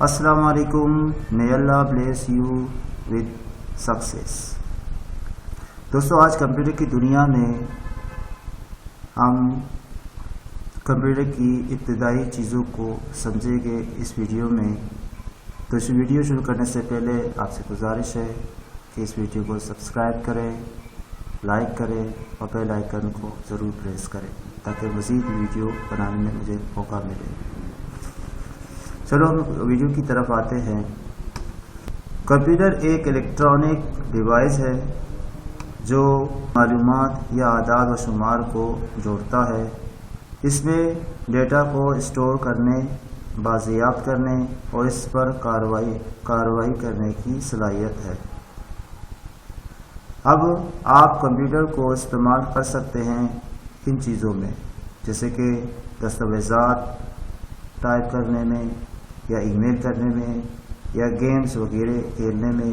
السلام علیکم. may Allah bless you with success. دوستو آج کمپیوٹر کی دنیا میں ہم کمپیوٹر کی ابتدائی چیزوں کو سمجھیں گے اس ویڈیو میں. تو اس ویڈیو شروع کرنے سے پہلے آپ سے گزارش ہے کہ اس ویڈیو کو سبسکرائب کریں، لائک کریں اور بیل آئیکن کو ضرور پریس کریں تاکہ مزید ویڈیو بنانے میں مجھے موقع ملے. چلو ہم ویڈیو کی طرف آتے ہیں. کمپیوٹر ایک الیکٹرانک ڈیوائس ہے جو معلومات یا اعداد و شمار کو جوڑتا ہے. اس میں ڈیٹا کو اسٹور کرنے، بازیافت کرنے اور اس پر کارروائی کرنے کی صلاحیت ہے. اب آپ کمپیوٹر کو استعمال کر سکتے ہیں ان چیزوں میں، جیسے کہ دستاویزات ٹائپ کرنے میں یا ای میل کرنے میں یا گیمز وغیرہ کھیلنے میں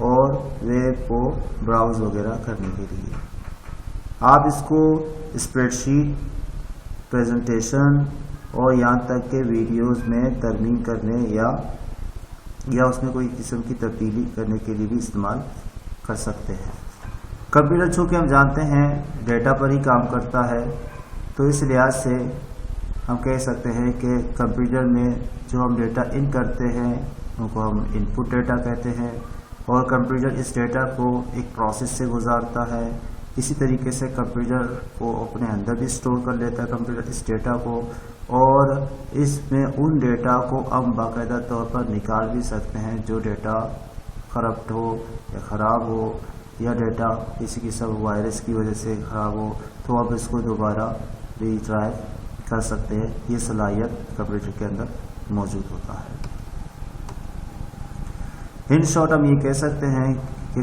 اور ویب کو براؤز وغیرہ کرنے کے لیے. آپ اس کو اسپریڈ شیٹ، پریزنٹیشن اور یہاں تک کہ ویڈیوز میں ترمیم کرنے یا اس میں کوئی قسم کی تبدیلی کرنے کے لیے بھی استعمال کر سکتے ہیں. کمپیوٹر چونکہ ہم جانتے ہیں ڈیٹا پر ہی کام کرتا ہے، تو اس لحاظ سے ہم کہہ سکتے ہیں کہ کمپیوٹر میں جو ہم ڈیٹا ان کرتے ہیں ان کو ہم ان پٹ ڈیٹا کہتے ہیں، اور کمپیوٹر اس ڈیٹا کو ایک پروسیس سے گزارتا ہے. اسی طریقے سے کمپیوٹر کو اپنے اندر بھی اسٹور کر لیتا ہے کمپیوٹر اس ڈیٹا کو، اور اس میں ان ڈیٹا کو ہم باقاعدہ طور پر نکال بھی سکتے ہیں جو ڈیٹا کرپٹ ہو یا خراب ہو، یا ڈیٹا کسی قسم وائرس کی وجہ سے خراب ہو تو آپ اس کو دوبارہ ری ٹرائی کر سکتے ہیں. یہ صلاحیت کمپیوٹر کے اندر موجود ہوتا ہے. ان شارٹ ہم یہ کہہ سکتے ہیں کہ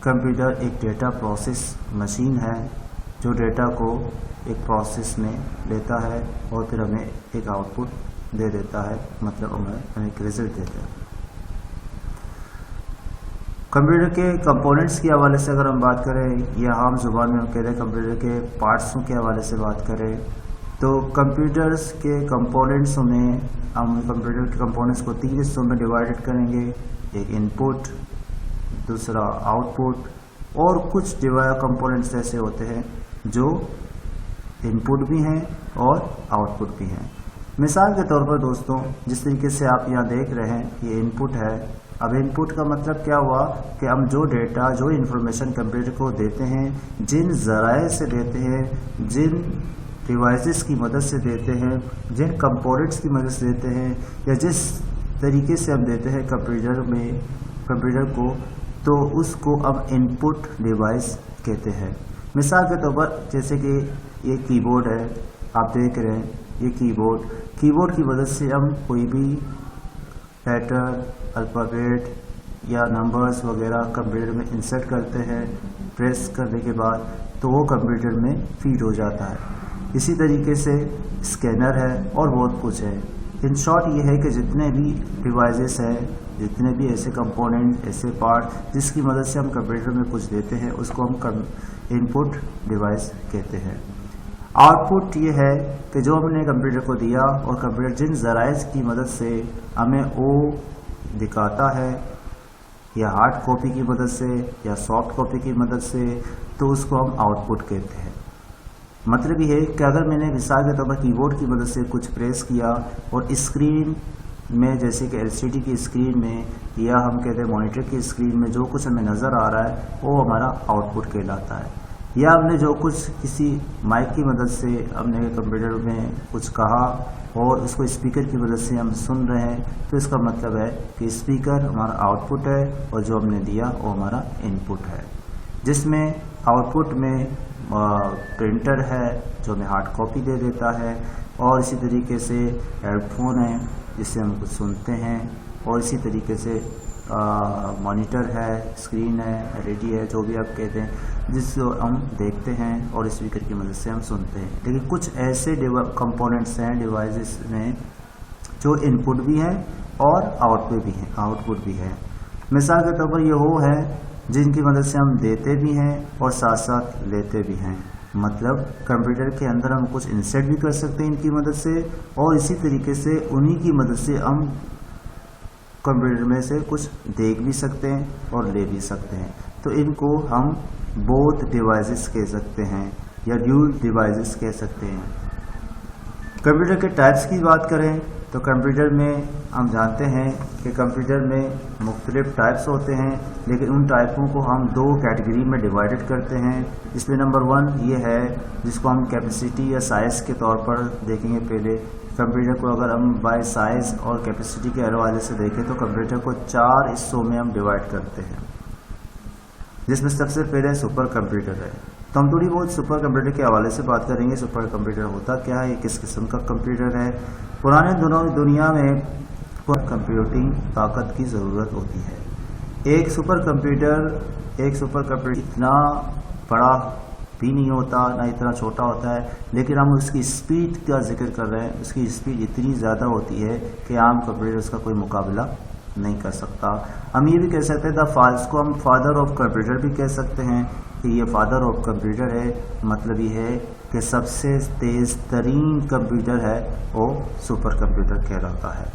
کمپیوٹر ایک ڈیٹا پروسیس مشین ہے جو ڈیٹا کو ایک پروسیس میں لیتا ہے اور پھر ہمیں ایک آؤٹ پٹ دے دیتا ہے، مطلب ہمیں ایک رزلٹ دیتا ہے. کمپیوٹر کے کمپوننٹس کے حوالے سے اگر ہم بات کریں یا عام زبان میں ہم کہہ رہے ہیں کمپیوٹر کے پارٹسوں کے حوالے سے بات کریں، تو کمپیوٹرز کے کمپوننٹسوں میں ہم کمپیوٹر کے کمپوننٹس کو 3 حصوں میں ڈیوائڈ کریں گے. ایک ان پٹ، دوسرا آؤٹ پٹ، اور کچھ کمپوننٹس ایسے ہوتے ہیں جو ان پٹ بھی ہیں اور آؤٹ پٹ بھی ہیں. مثال کے طور پر دوستوں، جس طریقے سے آپ یہاں دیکھ رہے ہیں یہ ان پٹ ہے. اب ان پٹ کا مطلب کیا ہوا کہ ہم جو ڈیٹا، جو انفارمیشن کمپیوٹر کو دیتے ہیں، جن ذرائع سے دیتے ہیں، جن ڈیوائسز کی مدد سے دیتے ہیں، جن کمپوننٹس کی مدد سے دیتے ہیں، یا جس طریقے سے ہم دیتے ہیں کمپیوٹر کو، تو اس کو اب ان پٹ ڈیوائس کہتے ہیں. مثال کے طور پر جیسے کہ یہ کی بورڈ ہے، آپ دیکھ رہے ہیں یہ کی بورڈ کی مدد سے ہم کوئی بھی لیٹر، الفابیٹ یا نمبرز وغیرہ کمپیوٹر میں انسرٹ کرتے ہیں. پریس کرنے کے بعد تو وہ کمپیوٹر میں فیڈ ہو جاتا ہے. اسی طریقے سے اسکینر ہے اور بہت کچھ ہے. ان شارٹ یہ ہے کہ جتنے بھی ڈیوائسز ہیں، جتنے بھی ایسے کمپوننٹ، ایسے پارٹ جس کی مدد سے ہم کمپیوٹر میں کچھ دیتے ہیں، اس کو ہم ان پٹ ڈیوائس کہتے ہیں. آؤٹ پٹ یہ ہے کہ جو ہم نے کمپیوٹر کو دیا اور کمپیوٹر جن ذرائع کی مدد سے ہمیں وہ دکھاتا ہے، یا ہارڈ کاپی کی مدد سے یا سافٹ کاپی کی مدد سے، تو اس کو ہم آؤٹ پٹ کہتے ہیں. مطلب یہ ہے کہ اگر میں نے مثال کے طور پر کی بورڈ کی مدد سے کچھ پریس کیا اور اسکرین میں، جیسے کہ ایل سی ڈی کی اسکرین میں یا ہم کہتے ہیں مانیٹر کی اسکرین میں جو کچھ ہمیں نظر آ رہا ہے وہ ہمارا آؤٹ پٹ کہلاتا ہے. یا ہم نے جو کچھ کسی مائک کی مدد سے ہم نے کمپیوٹر میں کچھ کہا اور اس کو اسپیکر کی مدد سے ہم سن رہے ہیں، تو اس کا مطلب ہے کہ اسپیکر ہمارا آؤٹ پٹ ہے اور جو ہم نے دیا وہ ہمارا ان پٹ ہے. جس میں آؤٹ پٹ میں پرنٹر ہے جو ہمیں ہارڈ کاپی دے دیتا ہے، اور اسی طریقے سے ہیڈ فون ہے جس سے ہم کچھ سنتے ہیں، اور اسی طریقے سے مانیٹر ہے، اسکرین ہے، ایل ای ڈی ہے، جو بھی آپ کہتے ہیں، جس کو ہم دیکھتے ہیں اور اسپیکر کی مدد سے ہم سنتے ہیں. لیکن کچھ ایسے کمپوننٹس ہیں ڈیوائسز میں جو ان پٹ بھی ہیں اور آؤٹ پٹ بھی ہے. مثال کے طور پر یہ وہ ہے جن کی مدد سے ہم دیتے بھی ہیں اور ساتھ ساتھ لیتے بھی ہیں. مطلب کمپیوٹر کے اندر ہم کچھ انسرٹ بھی کر سکتے ہیں ان کی مدد سے، اور اسی طریقے سے انہی کی مدد سے ہم کمپیوٹر میں سے کچھ دیکھ بھی سکتے ہیں اور لے بھی سکتے ہیں. تو ان کو ہم بوتھ ڈیوائسز کہہ سکتے ہیں یا ڈیول ڈیوائسز کہہ سکتے ہیں. کمپیوٹر کے ٹائپس کی بات کریں تو کمپیوٹر میں ہم جانتے ہیں کہ کمپیوٹر میں مختلف ٹائپس ہوتے ہیں، لیکن ان ٹائپوں کو ہم دو کیٹیگری میں ڈیوائڈڈ کرتے ہیں. اس میں نمبر 1 یہ ہے جس کو ہم کیپیسٹی یا سائز کے طور پر دیکھیں گے. پہلے کمپیوٹر کو اگر ہم بائی سائز اور کیپیسٹی کے حوالے سے دیکھیں تو کمپیوٹر کو 4 حصوں میں ہم ڈیوائڈ کرتے ہیں، جس میں سب سے پہلے سپر کمپیوٹر ہے. تو ہم تھوڑی بہت سپر کمپیوٹر کے حوالے سے بات کریں گے. سپر کمپیوٹر ہوتا کیا ہے، یہ کس قسم کا کمپیوٹر ہے. پرانے دنیا میں کمپیوٹنگ طاقت کی ضرورت ہوتی ہے. ایک سپر کمپیوٹر اتنا بڑا بھی نہیں ہوتا نہ اتنا چھوٹا ہوتا ہے، لیکن ہم اس کی اسپیڈ کا ذکر کر رہے ہیں. اس کی اسپیڈ اتنی زیادہ ہوتی ہے کہ عام کمپیوٹر اس کا کوئی مقابلہ نہیں کر سکتا. ہم یہ بھی کہہ سکتے ہیں اس کو ہم فادر آف کمپیوٹر بھی کہہ سکتے ہیں کہ یہ فادر آف کمپیوٹر ہے. مطلب یہ ہے کہ سب سے تیز ترین کمپیوٹر ہے وہ سپر کمپیوٹر کہلاتا ہے.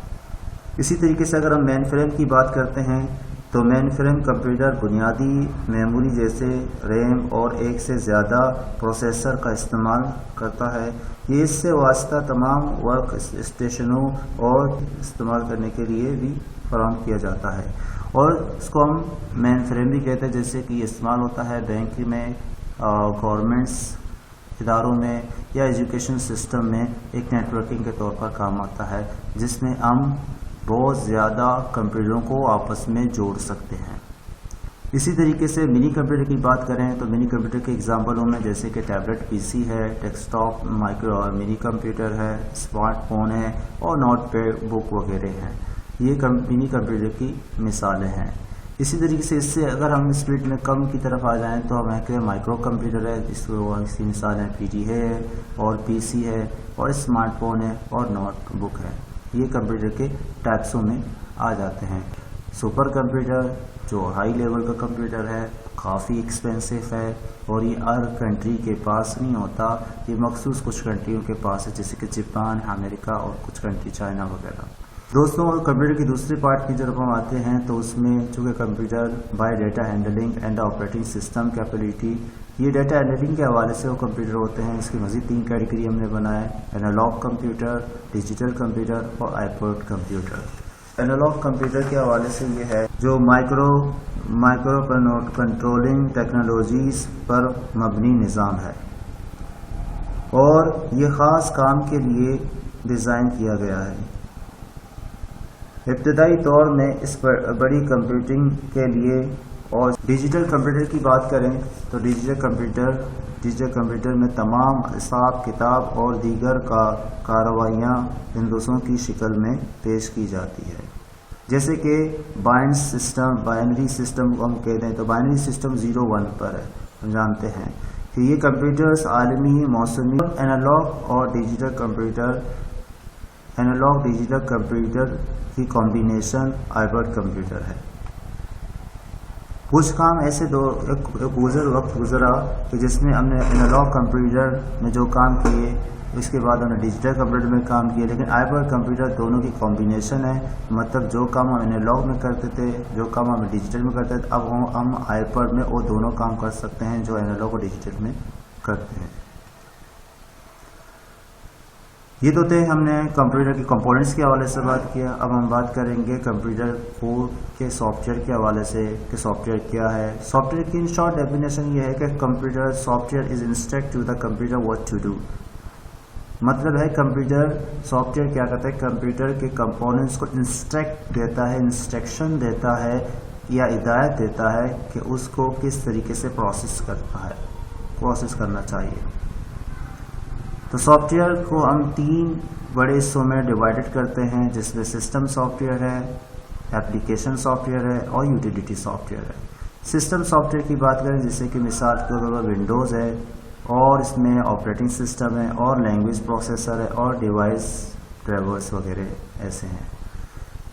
اسی طریقے سے اگر ہم مین فریم کی بات کرتے ہیں تو مین فریم کمپیوٹر بنیادی میموری جیسے ریم اور ایک سے زیادہ پروسیسر کا استعمال کرتا ہے. یہ اس سے واسطہ تمام ورک اسٹیشنوں اور استعمال کرنے کے لیے بھی فراہم کیا جاتا ہے، اور اس کو ہم مین فریم بھی کہتے ہیں. جیسے کہ یہ استعمال ہوتا ہے بینک میں، گورنمنٹس اداروں میں یا ایجوکیشن سسٹم میں ایک نیٹ ورکنگ کے طور پر کام آتا ہے، جس میں ہم بہت زیادہ کمپیوٹروں کو آپس میں جوڑ سکتے ہیں. اسی طریقے سے منی کمپیوٹر کی بات کریں تو منی کمپیوٹر کے اگزامپلوں میں جیسے کہ ٹیبلٹ پی سی ہے، ڈیسک ٹاپ مائکرو اور منی کمپیوٹر ہے، اسمارٹ فون ہے اور نوٹ پیڈ بک وغیرہ ہیں. یہ منی کمپیوٹر کی مثالیں ہیں. اسی طریقے سے اس سے اگر ہم اسپیڈ میں کم کی طرف آ جائیں تو ہمیں کہ مائکرو کمپیوٹر ہے، جس کو اس کی مثالیں پی ڈی ہے اور پی سی ہے اور اسمارٹ فون ہے اور نوٹ بک ہے. یہ کمپیوٹر کے ٹائپسوں میں آ جاتے ہیں. سپر کمپیوٹر جو ہائی لیول کا کمپیوٹر ہے، کافی ایکسپینسو ہے اور یہ ہر کنٹری کے پاس نہیں ہوتا. یہ مخصوص کچھ کنٹریوں کے پاس ہے جیسے کہ جاپان، امریکہ اور کچھ کنٹری چائنا وغیرہ. دوستوں، کمپیوٹر کی دوسری پارٹ کی جب ہم آتے ہیں تو اس میں چونکہ computer by data handling and operating system capability, یہ ڈیٹا ہینڈلنگ کے حوالے سے وہ کمپیوٹر ہوتے ہیں. اس کی مزید 3 کیٹیگری ہم نے بنائے: اینالاگ کمپیوٹر، ڈیجیٹل کمپیوٹر اور ہائبرڈ کمپیوٹر. اینالاگ کمپیوٹر کے حوالے سے یہ ہے جو مائکرو کنٹرولنگ ٹیکنالوجیز پر مبنی نظام ہے اور یہ خاص کام کے لیے ڈیزائن کیا گیا ہے. ابتدائی طور میں اس بڑی کمپیوٹنگ کے لیے. اور ڈیجیٹل کمپیوٹر کی بات کریں تو ڈیجیٹل کمپیوٹر میں تمام حساب کتاب اور دیگر کارروائیاں ہندسوں کی شکل میں پیش کی جاتی ہے. جیسے کہ بائنری سسٹم کو ہم کہتے ہیں تو بائنری سسٹم 0-1 پر ہے. ہم جانتے ہیں کہ یہ کمپیوٹرز عالمی موسمی اینالاگ اور ڈیجیٹل کمپیوٹر کی کمبینیشن ہائبرڈ کمپیوٹر ہے. کچھ کام ایسے وقت گزرا کہ جس میں ہم نے اینالاگ کمپیوٹر میں جو کام کیے اس کے بعد ہم نے ڈیجیٹل کمپیوٹر میں کام کیے، لیکن ہائبرڈ کمپیوٹر دونوں کی کمبینیشن ہے. مطلب جو کام ہم اینالاگ میں کرتے تھے، جو کام ہم ڈیجیٹل میں کرتے تھے، اب ہم ہائبرڈ میں وہ دونوں کام کر سکتے ہیں جو اینالاگ اور ڈیجیٹل میں کرتے ہیں. یہ تو تھے ہم نے کمپیوٹر کے کمپوننٹس کے حوالے سے بات کیا. اب ہم بات کریں گے کمپیوٹر کے سافٹ ویئر کے حوالے سے کہ سافٹ ویئر کیا ہے. سافٹ ویئر کی ان شارٹ ڈیفینیشن یہ ہے کہ computer software is instruct to the computer what to do. مطلب ہے کمپیوٹر سافٹ ویئر کیا کرتا ہے، کمپیوٹر کے کمپوننٹس کو انسٹرکشن دیتا ہے یا ہدایت دیتا ہے کہ اس کو کس طریقے سے پروسیس کرنا چاہیے. تو سافٹ ویئر کو ہم 3 بڑے حصوں میں ڈیوائڈڈ کرتے ہیں، جس میں سسٹم سافٹ ویئر ہے، ایپلیکیشن سافٹ ویئر ہے اور یوٹیلیٹی سافٹ ویئر ہے. سسٹم سافٹ ویئر کی بات کریں جیسے کہ مثال کے طور پر ونڈوز ہے اور اس میں آپریٹنگ سسٹم ہے اور لینگویج پروسیسر ہے اور ڈیوائس ڈرائیورس وغیرہ ایسے ہیں.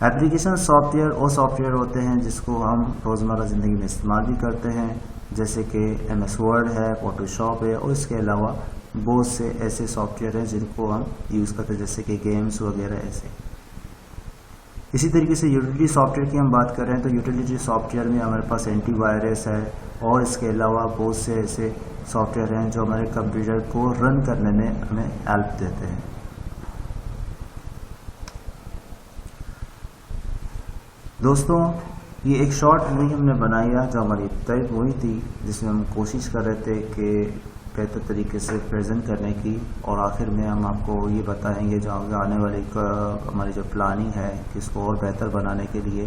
ایپلیکیشن سافٹ ویئر وہ سافٹ ویئر ہوتے ہیں جس کو ہم روزمرہ زندگی میں استعمال بھی کرتے ہیں. جیسے کہ MS Word ہے, فوٹوشاپ ہے, اور اس کے علاوہ بہت سے ایسے سافٹ ویئر ہیں جن کو ہم یوز کرتے ہیں, جیسے کہ گیمز وغیرہ ایسے. اسی طریقے سے یوٹیلیٹی سافٹ ویئر کی ہم بات کر رہے ہیں تو یوٹیلیٹی سافٹ ویئر میں ہمارے پاس اینٹی وائرس ہے, اور اس کے علاوہ بہت سے ایسے سافٹ ویئر ہیں جو ہمارے کمپیوٹر کو رن کرنے میں ہمیں ہیلپ دیتے ہیں. دوستوں, یہ ایک شارٹ مووی ہم نے بنائی ہے جو ہماری ابتدائی مووی تھی, جس میں ہم کوشش کر رہے تھے کہ بہتر طریقے سے پریزنٹ کرنے کی, اور آخر میں ہم آپ کو یہ بتائیں گے جو آنے والی ہماری جو پلاننگ ہے کہ اس کو اور بہتر بنانے کے لیے.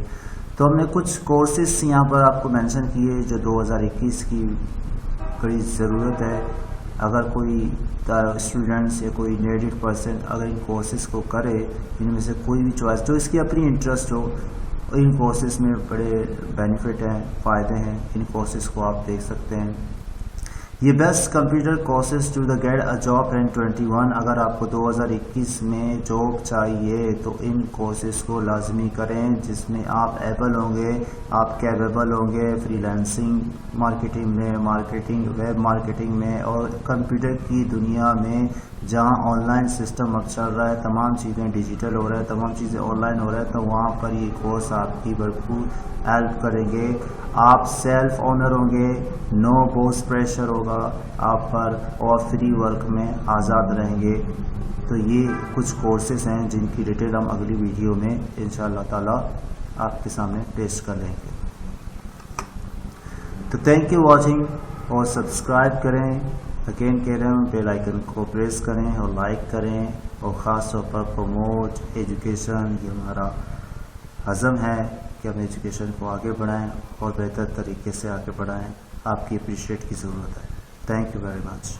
تو ہم نے کچھ کورسز یہاں پر آپ کو مینشن کیے جو 2021 کی بڑی ضرورت ہے. اگر کوئی اسٹوڈنٹس یا کوئی نیڈیڈ پرسن اگر ان کورسز کو کرے, ان میں سے کوئی بھی چوائس جو اس کی اپنی انٹرسٹ ہو, ان کورسز میں بڑے بینیفٹ ہیں, فائدے ہیں. ان کورسز کو آپ دیکھ سکتے ہیں. یہ best computer courses to the get a job in 21. اگر آپ کو 2021 میں جاب چاہیے تو ان کورسز کو لازمی کریں, جس میں آپ ایبل ہوں گے, آپ کیپیبل ہوں گے فری لانسنگ مارکیٹنگ میں, ویب مارکیٹنگ میں, اور کمپیوٹر کی دنیا میں جہاں آن لائن سسٹم اب چل رہا ہے, تمام چیزیں ڈیجیٹل ہو رہا ہے, تمام چیزیں آن لائن ہو رہا ہے, تو وہاں پر یہ کورس آپ کی بھرپور ہیلپ کریں گے. آپ سیلف آنر ہوں گے, نو باس پریشر ہوگا آپ پر, اور فری ورک میں آزاد رہیں گے. تو یہ کچھ کورسز ہیں جن کی ڈیٹیل ہم اگلی ویڈیو میں انشاءاللہ تعالی آپ کے سامنے پیش کر لیں گے. تو تھینک یو واچنگ, اور سبسکرائب کریں. اگین کہہ رہے ہیں بیل آئیکن کو پریس کریں اور لائک کریں, اور خاص طور پر پروموٹ ایجوکیشن. یہ ہمارا عزم ہے کہ ہم ایجوکیشن کو آگے بڑھائیں اور بہتر طریقے سے آگے بڑھائیں. آپ کی اپریشیٹ کی ضرورت ہے. Thank you very much.